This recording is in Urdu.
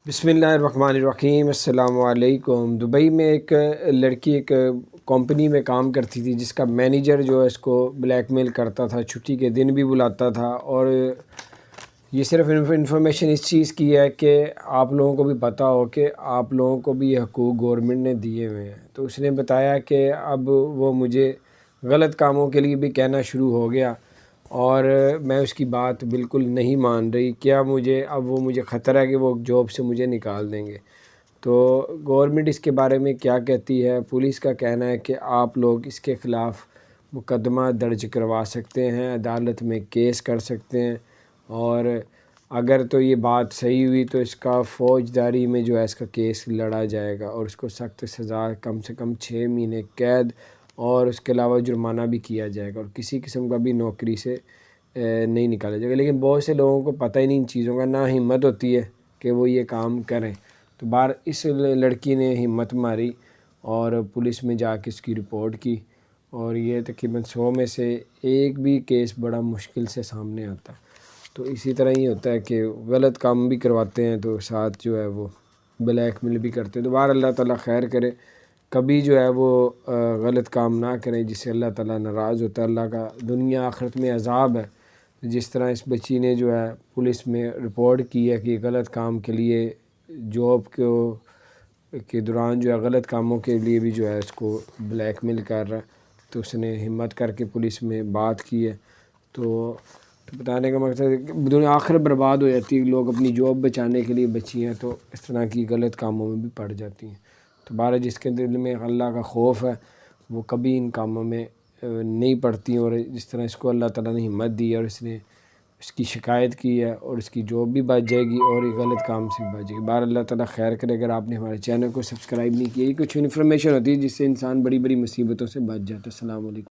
بسم اللہ الرحمن الرحیم۔ السلام علیکم۔ دبئی میں ایک لڑکی ایک کمپنی میں کام کرتی تھی جس کا مینیجر جو ہے اس کو بلیک میل کرتا تھا، چھٹی کے دن بھی بلاتا تھا، اور یہ صرف انفارمیشن اس چیز کی ہے کہ آپ لوگوں کو بھی پتہ ہو کہ آپ لوگوں کو بھی یہ حقوق گورنمنٹ نے دیے ہوئے ہیں۔ تو اس نے بتایا کہ اب وہ مجھے غلط کاموں کے لیے بھی کہنا شروع ہو گیا اور میں اس کی بات بالکل نہیں مان رہی۔ کیا اب وہ مجھے خطرہ ہے کہ وہ جاب سے مجھے نکال دیں گے۔ تو گورنمنٹ اس کے بارے میں کیا کہتی ہے؟ پولیس کا کہنا ہے کہ آپ لوگ اس کے خلاف مقدمہ درج کروا سکتے ہیں، عدالت میں کیس کر سکتے ہیں، اور اگر تو یہ بات صحیح ہوئی تو اس کا فوجداری میں جو ہے اس کا کیس لڑا جائے گا اور اس کو سخت سزا کم سے کم 6 مہینے قید اور اس کے علاوہ جرمانہ بھی کیا جائے گا، اور کسی قسم کا بھی نوکری سے نہیں نکالا جائے گا۔ لیکن بہت سے لوگوں کو پتہ ہی نہیں ان چیزوں کا، نہ ہمت ہوتی ہے کہ وہ یہ کام کریں۔ تو اس لڑکی نے ہمت ماری اور پولیس میں جا کے اس کی رپورٹ کی، اور یہ تقریباً 100 میں سے ایک بھی کیس بڑا مشکل سے سامنے آتا ہے۔ تو اسی طرح ہی ہوتا ہے کہ غلط کام بھی کرواتے ہیں تو ساتھ جو ہے وہ بلیک میل بھی کرتے ہیں۔ تو بہر اللہ تعالیٰ خیر کرے، کبھی جو ہے وہ غلط کام نہ کریں جس سے اللہ تعالیٰ ناراض ہوتا ہے، اللہ کا دنیا آخرت میں عذاب ہے۔ جس طرح اس بچی نے جو ہے پولیس میں رپورٹ کی ہے کہ غلط کام کے لیے جاب کے دوران جو ہے غلط کاموں کے لیے بھی جو ہے اس کو بلیک میل کر رہا ہے، تو اس نے ہمت کر کے پولیس میں بات کی ہے۔ تو بتانے کا مقصد ہے کہ دنیا آخر برباد ہو جاتی ہے، لوگ اپنی جاب بچانے کے لیے بچیاں تو اس طرح کی غلط کاموں میں بھی پڑ جاتی ہیں۔ تو بہرحال جس کے دل میں اللہ کا خوف ہے وہ کبھی ان کاموں میں نہیں پڑتی، اور جس طرح اس کو اللہ تعالیٰ نے ہمت دی اور اس نے اس کی شکایت کی ہے اور اس کی جاب بھی بچ جائے گی اور یہ غلط کام سے بھی بچ جائے گی۔ بہرحال اللہ تعالیٰ خیر کرے۔ اگر آپ نے ہمارے چینل کو سبسکرائب نہیں کیا، یہ کچھ انفارمیشن ہوتی ہے جس سے انسان بڑی بڑی مصیبتوں سے بچ جاتا ہے۔ السلام علیکم۔